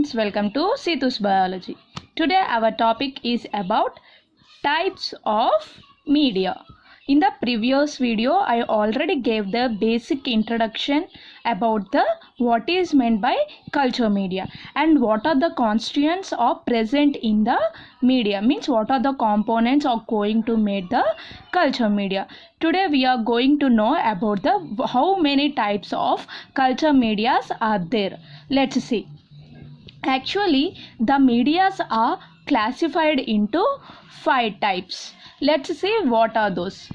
friends, welcome to Setu's Biology. Today our topic is about types of media. In the previous video I already gave the basic introduction about the what is meant by culture media and what are the constituents are present in the media, means what are the components are going to make the culture media. Today we are going to know about the how many types of culture medias are there. Let's see. Actually, the medias are classified into 5 types. Let's see what are those.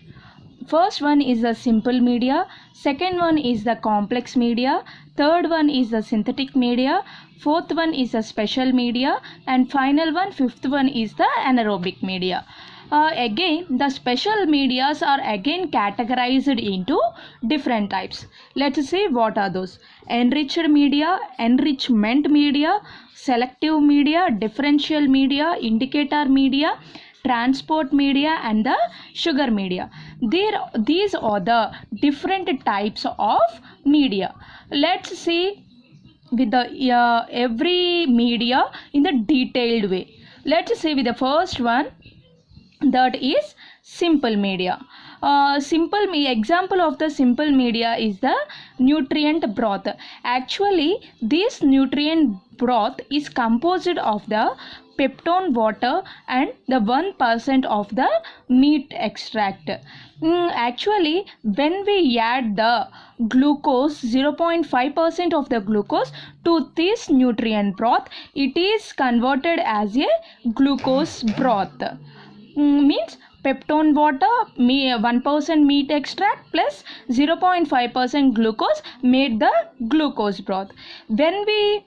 First one is the simple media, second one is the complex media, third one is the synthetic media, fourth one is the special media, and final one, fifth one is the anaerobic media. Again, the special medias are again categorized into different types. Let's see what are those. Enriched media, enrichment media, selective media, differential media, indicator media, transport media, and the sugar media. These are the different types of media. Let's see with the every media in the detailed way. Let's see with the first one, that is simple media. Example of the simple media is the nutrient broth. Actually, this nutrient broth is composed of the peptone water and the 1% of the meat extract. Actually, when we add the glucose, 0.5% of the glucose to this nutrient broth, it is converted as a glucose broth. Means peptone water, 1% meat extract plus 0.5% glucose made the glucose broth. When we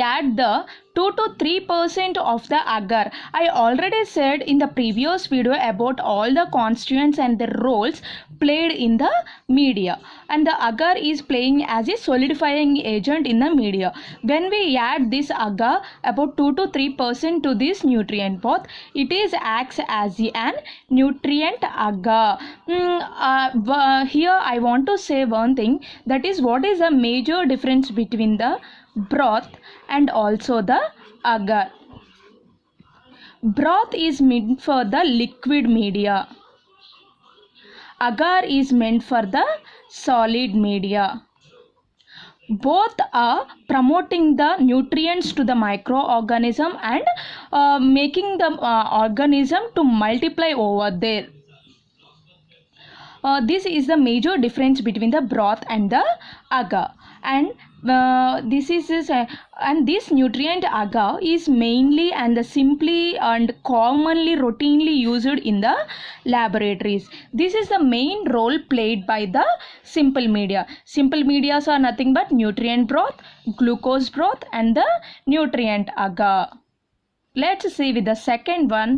add the 2 to 3% of the agar, I already said in the previous video about all the constituents and the roles played in the media, and the agar is playing as a solidifying agent in the media. When we add this agar about 2 to 3% to this nutrient broth, it is acts as an nutrient agar. Here I want to say one thing, that is what is the major difference between the broth and also the agar. Broth is meant for the liquid media. Agar is meant for the solid media. Both are promoting the nutrients to the microorganism and making the organism to multiply over there. This is the major difference between the broth and the agar, and this nutrient agar is mainly and simply and commonly routinely used in the laboratories. This is the main role played by the simple media. Simple medias are nothing but nutrient broth, glucose broth, and the nutrient agar. Let's see with the second one.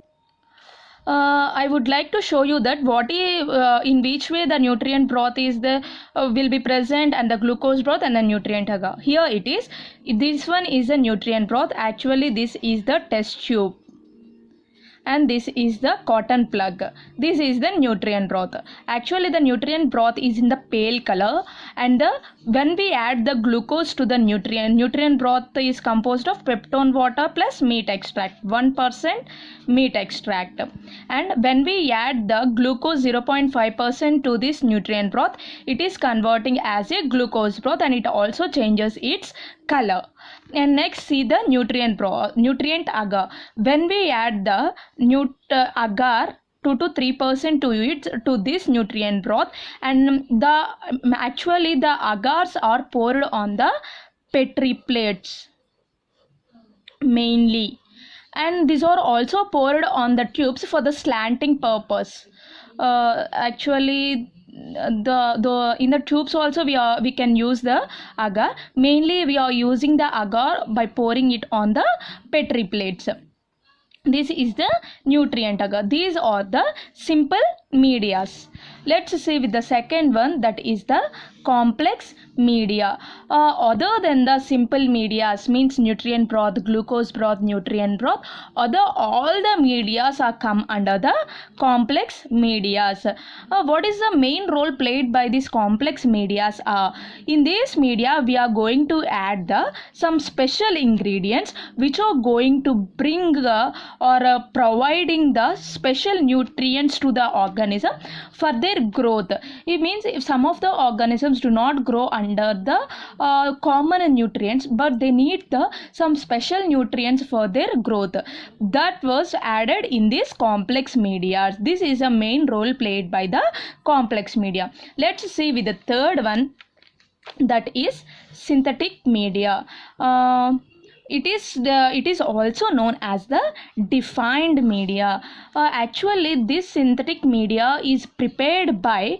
I would like to show you that in which way the nutrient broth is will be present, and the glucose broth and the nutrient agar. Here it is. This one is the nutrient broth. Actually, this is the test tube, and this is the cotton plug. This is the nutrient broth. Actually, the nutrient broth is in the pale color, and when we add the glucose to the nutrient broth is composed of peptone water plus meat extract, 1% meat extract. And when we add the glucose 0.5% to this nutrient broth, it is converting as a glucose broth, and it also changes its color. And next, see the nutrient agar. When we add the agar 2 to 3% to this nutrient broth, and actually the agars are poured on the Petri plates mainly, and these are also poured on the tubes for the slanting purpose. Actually, in the tubes also we can use the agar. Mainly we are using the agar by pouring it on the Petri plates. This is the nutrient agar. These are the simple medias. Let's see with the second one, that is the complex media. Other than the simple medias, means nutrient broth, glucose broth, nutrient broth, all the medias are come under the complex medias. What is the main role played by these complex medias? In this media we are going to add some special ingredients which are going to bring providing the special nutrients to the organism for their growth. It means if some of the organisms do not grow under the common nutrients, but they need some special nutrients for their growth, that was added in this complex media. This is a main role played by the complex media. Let's see with the third one, that is synthetic media. It is also known as the defined media. Actually, this synthetic media is prepared by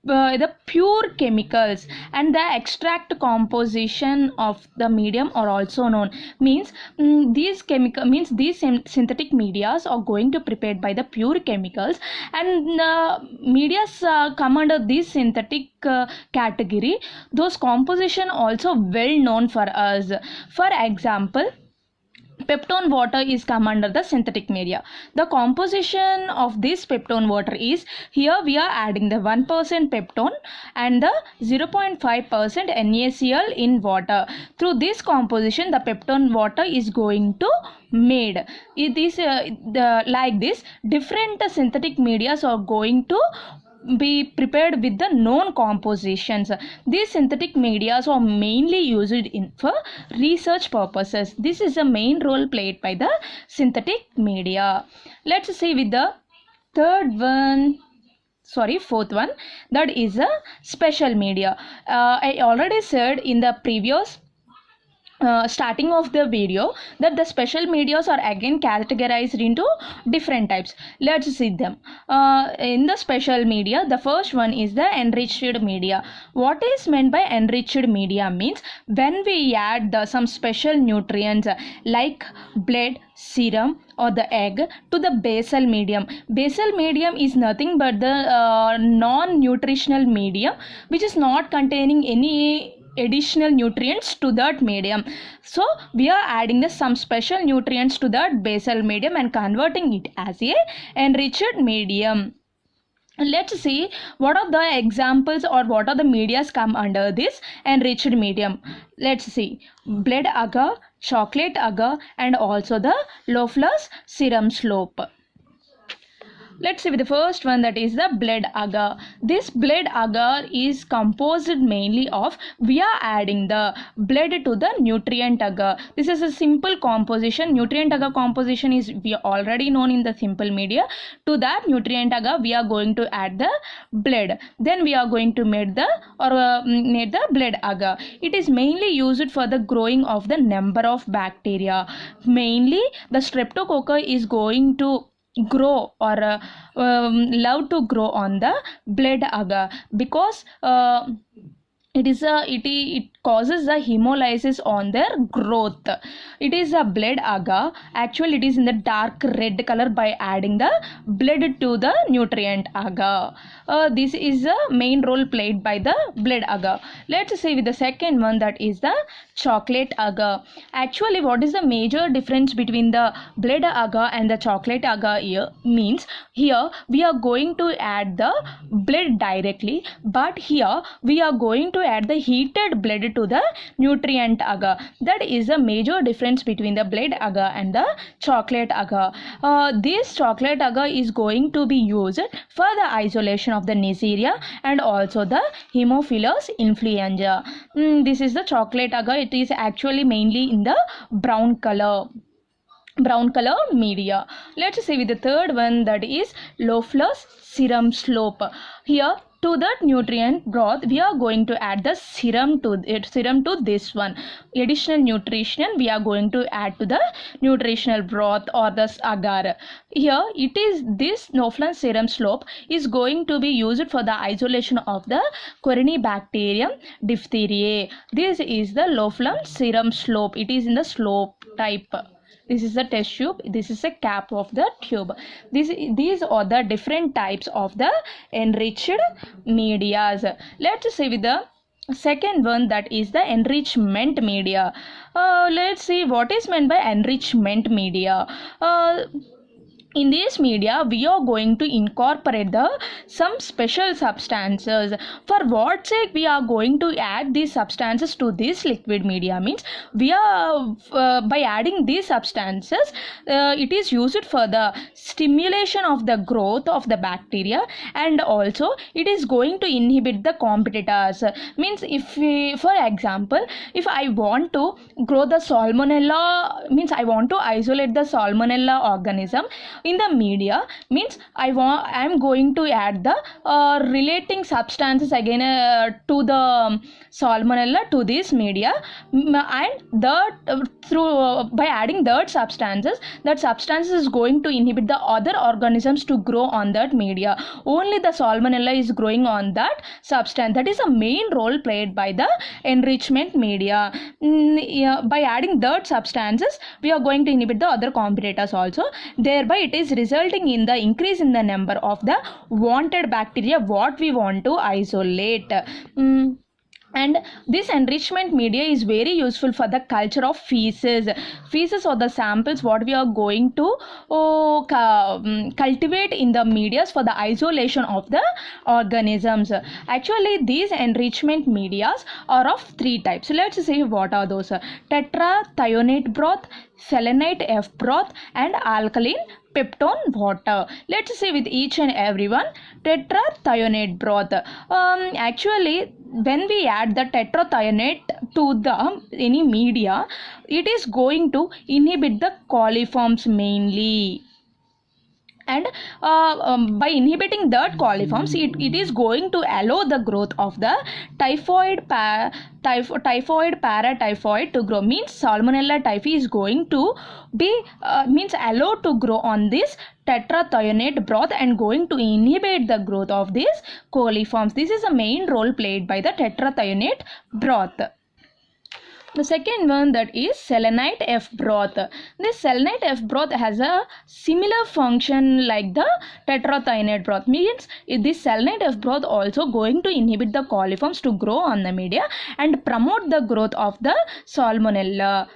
the pure chemicals, and the extract composition of the medium are also known. Means these synthetic medias are going to prepared by the pure chemicals, and medias come under this synthetic category. Those composition also well known for us. For example, peptone water is come under the synthetic media. The composition of this peptone water is, here we are adding the 1% peptone and the 0.5% NaCl in water. Through this composition, the peptone water is going to made. It is like this. Different synthetic medias are going to be prepared with the known compositions. These synthetic medias are mainly used for research purposes. This is the main role played by the synthetic media. Let's see with the fourth one, that is a special media. I already said in the previous starting of the video that the special medias are again categorized into different types. Let's see them. In the special media, the first one is the enriched media. What is meant by enriched media? Means when we add some special nutrients like blood, serum or the egg to the basal medium. Basal medium is nothing but the non-nutritional medium which is not containing any additional nutrients to that medium. So we are adding some special nutrients to that basal medium and converting it as a enriched medium. Let's see what are the examples or what are the medias come under this enriched medium. Let's see: blood agar, chocolate agar, and also the Loeffler's serum slope. Let's see with the first one, that is the blood agar. This blood agar is composed mainly of, we are adding the blood to the nutrient agar. This is a simple composition. Nutrient agar composition is we already known in the simple media. To that nutrient agar we are going to add the blood. Then we are going to make the blood agar. It is mainly used for the growing of the number of bacteria. Mainly the streptococcus is going to grow or love to grow on the blood agar, because it causes the hemolysis on their growth. It is a blood agar. Actually it is in the dark red color by adding the blood to the nutrient agar. This is the main role played by the blood agar. Let's see with the second one, that is the chocolate agar. Actually, what is the major difference between the blood agar and the chocolate agar here? Means here we are going to add the blood directly, but here we are going to add the heated blood to the nutrient agar. That is the major difference between the blood agar and the chocolate agar. This chocolate agar is going to be used for the isolation of the Neisseria and also the Haemophilus influenza. This is the chocolate agar. It is actually mainly in the brown color media. Let's see with the third one, that is Loeffler's serum slope. Here to that nutrient broth we are going to add the serum to this one. Additional nutrition we are going to add to the nutritional broth or the agar. Here it is this Loeffler's serum slope is going to be used for the isolation of the Corynebacterium diphtheriae. This is the Loeffler's serum slope. It is in the slope type. This is the test tube. This is a cap of the tube. These are the different types of the enriched medias. Let's see with the second one, that is the enrichment media. Let's see what is meant by enrichment media. In this media, we are going to incorporate some special substances. For what sake we are going to add these substances to this liquid media? Means we are by adding these substances, it is used for the stimulation of the growth of the bacteria, and also it is going to inhibit the competitors. Means if we, for example, if I want to grow the salmonella, means I want to isolate the salmonella organism in the media, means I am going to add the relating substances again to the salmonella to this media, and by adding that substances is going to inhibit the other organisms to grow on that media. Only the salmonella is growing on that substance. That is a main role played by the enrichment media. By adding that substances, we are going to inhibit the other competitors also. Thereby it is resulting in the increase in the number of the wanted bacteria what we want to isolate. And this enrichment media is very useful for the culture of feces. Feces are the samples what we are going to cultivate in the medias for the isolation of the organisms. Actually, these enrichment medias are of three types. So let's see what are those. Tetrathionate broth, selenite F broth, and alkaline peptone water. Let's see with each and every one. Tetrathionate broth. Actually, when we add the tetrathionate to the any media, it is going to inhibit the coliforms mainly. And by inhibiting that coliforms, it is going to allow the growth of the typhoid, paratyphoid to grow. Means salmonella typhi is going to be allowed to grow on this tetrathionate broth and going to inhibit the growth of these coliforms. This is a main role played by the tetrathionate broth. The second one, that is selenite F broth. This selenite F broth has a similar function like the tetrathionate broth. Means this selenite F broth also going to inhibit the coliforms to grow on the media and promote the growth of the salmonella.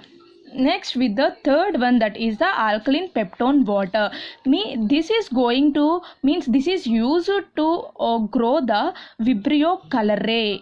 Next, with the third one, that is the alkaline peptone water. This is going to this is used to grow the Vibrio cholerae,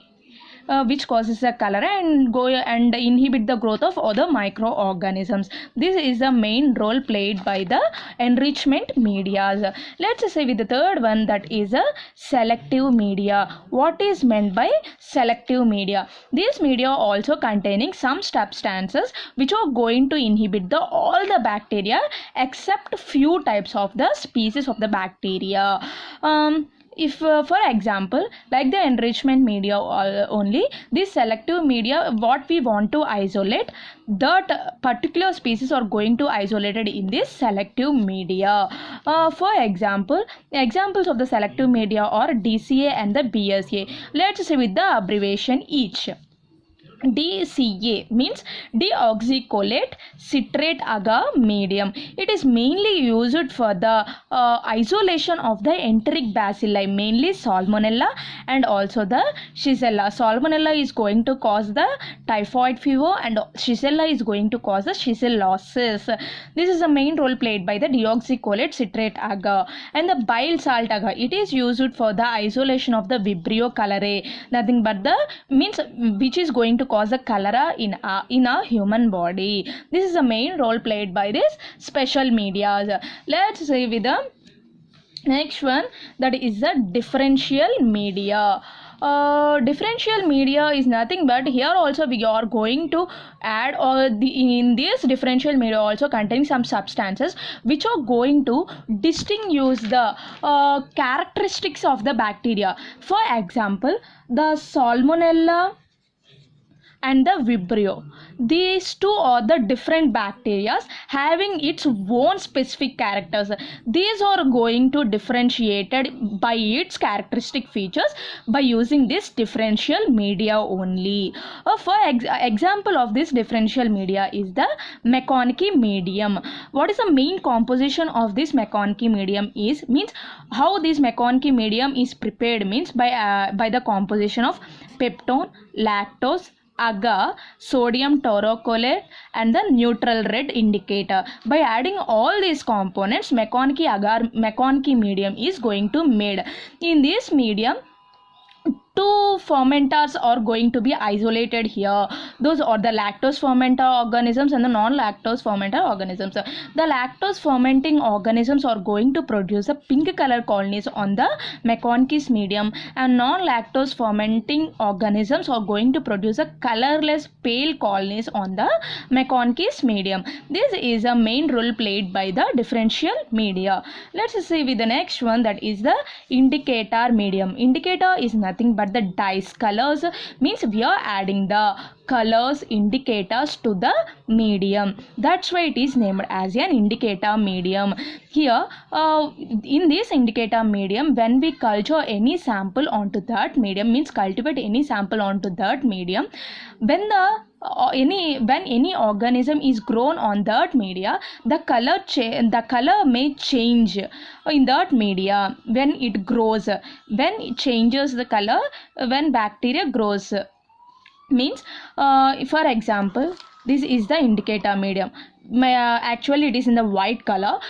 which causes a cholera and go and inhibit the growth of other microorganisms. This is the main role played by the enrichment media. Let's say with the third one, that is a selective media. What is meant by selective media? These media are also containing some substances which are going to inhibit all the bacteria except few types of the species of the bacteria. If for example, like the enrichment media only, this selective media, what we want to isolate, that particular species are going to isolated in this selective media. For example, examples of the selective media are DCA and the BSA. Let's say with the abbreviation each. DCA means deoxycholate citrate agar medium. It is mainly used for the isolation of the enteric bacilli, mainly salmonella and also the shigella. Salmonella is going to cause the typhoid fever and shigella is going to cause the shigellosis. This is the main role played by the deoxycholate citrate agar. And the bile salt agar, it is used for the isolation of the Vibrio cholerae, nothing but the which is going to cause the cholera in a human body. This is the main role played by this special media. Let's say with the next one, that is the differential media. Differential media is nothing but here also we are going to add in this differential media also containing some substances which are going to distinguish the characteristics of the bacteria. For example, the salmonella and the Vibrio. These two are the different bacteria having its own specific characters. These are going to differentiated by its characteristic features by using this differential media only. For example of this differential media is the McConnachie medium. What is the main composition of this McConnachie medium is means how this McConnachie medium is prepared means by the composition of peptone, lactose, agar, sodium taurocholate and the neutral red indicator. By adding all these components, McConnachie medium is going to made. In this medium, two fermenters are going to be isolated here. Those are the lactose fermenter organisms and the non-lactose fermenter organisms. The lactose fermenting organisms are going to produce a pink color colonies on the McConnachie's medium, and non-lactose fermenting organisms are going to produce a colorless pale colonies on the McConnachie's medium. This is a main role played by the differential media. Let's see with the next one, that is the indicator medium. Indicator is nothing but the dice colors, means we are adding the colors indicators to the medium. That's why it is named as an indicator medium. Here in this indicator medium, when we culture any sample onto that medium, means cultivate any sample onto that medium, when any organism is grown on that media, the color may change in that media when it grows. When it changes the color when bacteria grows, means for example, this is the indicator medium. Actually it is in the white color.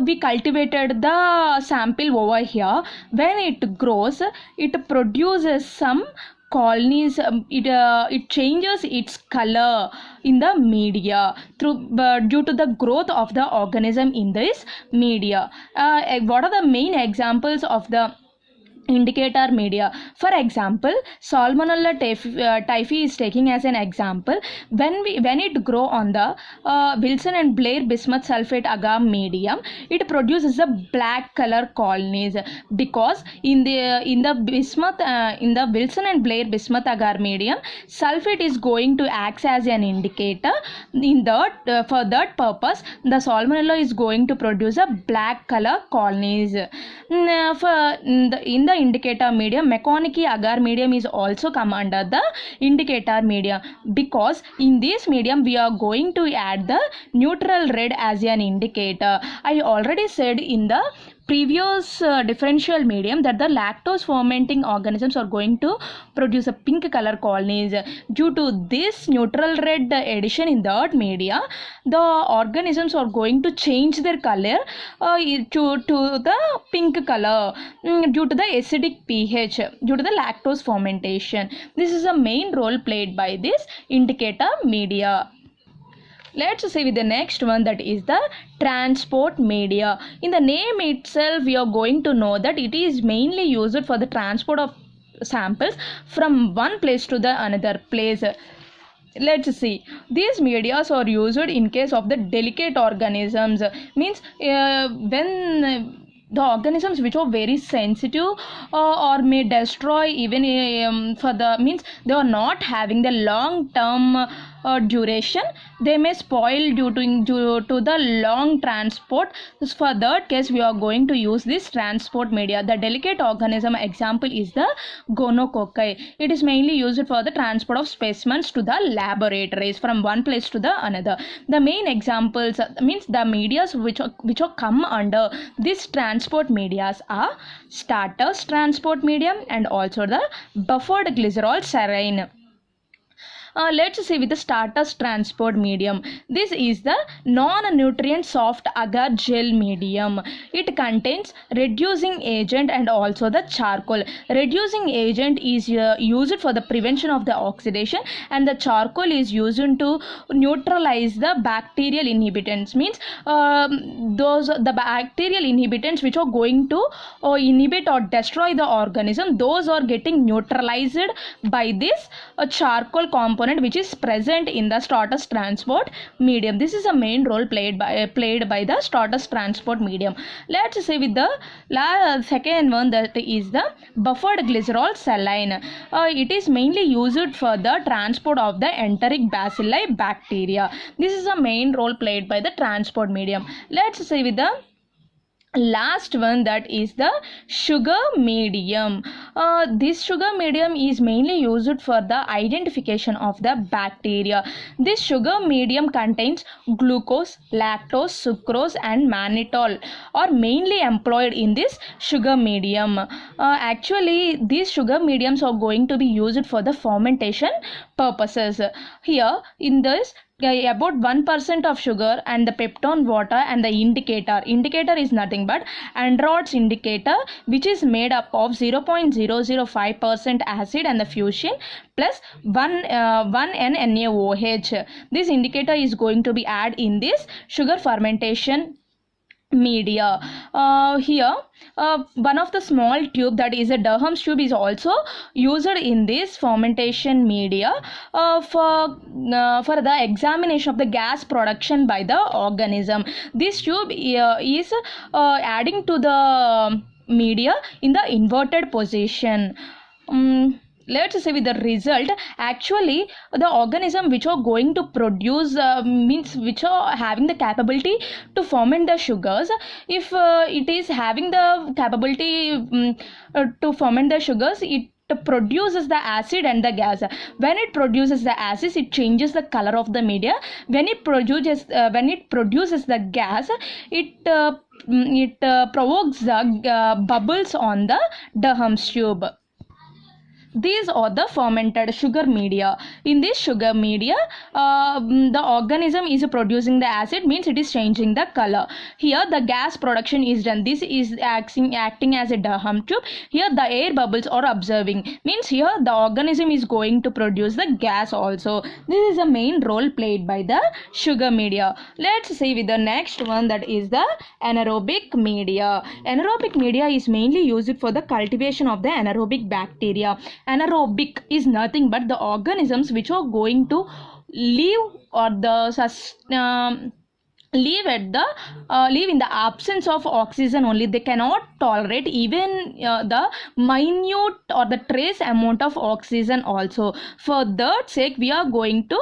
We cultivated the sample over here. When it grows, it produces some colonies. It changes its color in the media due to the growth of the organism in this media. What are the main examples of the indicator media? For example, Salmonella typhi is taking as an example. When it grow on the Wilson and Blair bismuth sulfate agar medium, it produces a black color colonies, because in the Wilson and Blair bismuth agar medium, sulfate is going to act as an indicator. In that for that purpose, the Salmonella is going to produce a black color colonies. In the indicator medium, McConnachie agar medium is also come under the indicator medium, because in this medium we are going to add the neutral red as an indicator. I already said in the previous differential medium that the lactose fermenting organisms are going to produce a pink color colonies. Due to this neutral red addition in that media, the organisms are going to change their color to the pink color due to the acidic pH, due to the lactose fermentation. This is a main role played by this indicator media. Let's see with the next one, that is the transport media. In the name itself, we are going to know that it is mainly used for the transport of samples from one place to the another place. Let's see. These medias are used in case of the delicate organisms, means when the organisms which are very sensitive or may destroy even for the means they are not having the long term duration, they may spoil due to the long transport. For that case, we are going to use this transport media. The delicate organism example is the gonococci. It is mainly used for the transport of specimens to the laboratories from one place to the another. The main examples means the medias which are come under this transport medias are starters transport medium and also the buffered glycerol serine. Let's see with the starters transport medium. This is the non-nutrient soft agar gel medium. It contains reducing agent and also the charcoal. Reducing agent is used for the prevention of the oxidation, and the charcoal is used to neutralize the bacterial inhibitants. Means the bacterial inhibitants which are going to inhibit or destroy the organism, those are getting neutralized by this charcoal component component which is present in the stratus transport medium. This is a main role played by the stratus transport medium. Let's say with the second one, that is the buffered glycerol saline. It is mainly used for the transport of the enteric bacilli bacteria. This is a main role played by the transport medium. Let's say with the last one, that is the sugar medium. This sugar medium is mainly used for the identification of the bacteria. This sugar medium contains glucose, lactose, sucrose and mannitol are mainly employed in this sugar medium. Actually these sugar mediums are going to be used for the fermentation purposes. Here in this about 1% of sugar and the peptone water and the indicator is nothing but Androd's indicator, which is made up of 0.005% acid and the fusion plus 1N-NaOH. This indicator is going to be added in this sugar fermentation media. Here one of the small tube, that is a Durham's tube, is also used in this fermentation media for the examination of the gas production by the organism. This tube is adding to the media in the inverted position. Let's say with the result, actually the organism which are going to produce which are having the capability to ferment the sugars, if it is having the capability to ferment the sugars, it produces the acid and the gas. When it produces the acid, it changes the color of the media. When it produces the gas, it provokes the bubbles on the Durham's tube. These are the fermented sugar media. In this sugar media, the organism is producing the acid, means it is changing the color. Here the gas production is done. This is acting as a Durham tube. Here the air bubbles are observing, means here the organism is going to produce the gas also. This is the main role played by the sugar media. Let's see with the next one, that is the anaerobic media. Anaerobic media is mainly used for the cultivation of the anaerobic bacteria. Anaerobic is nothing but the organisms which are going to live or the live in the absence of oxygen only. They cannot tolerate even the minute or the trace amount of oxygen also. For that sake, we are going to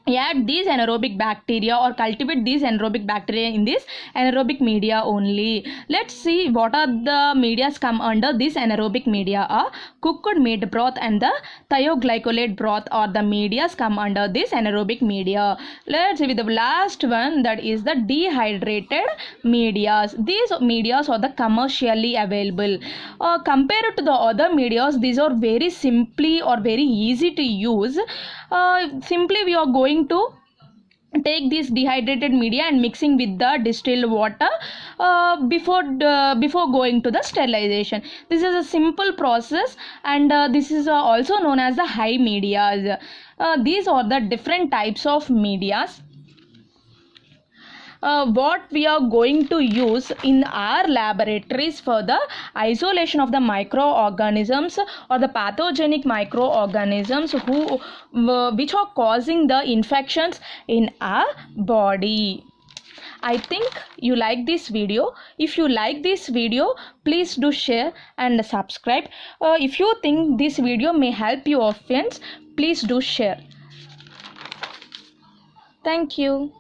add these anaerobic bacteria or cultivate these anaerobic bacteria in this anaerobic media only. Let's see what are the medias come under this anaerobic media. Cooked meat broth and the thioglycolate broth or the medias come under this anaerobic media. Let's see with the last one, that is the dehydrated medias. These medias are the commercially available. Compared to the other medias, these are very simply or very easy to use. Simply we are going to take this dehydrated media and mixing with the distilled water before going to the sterilization. This is a simple process, and this is also known as the high medias. These are the different types of medias. What we are going to use in our laboratories for the isolation of the microorganisms or the pathogenic microorganisms which are causing the infections in our body. I think you like this video. If you like this video, please do share and subscribe. If you think this video may help your friends, please do share. Thank you.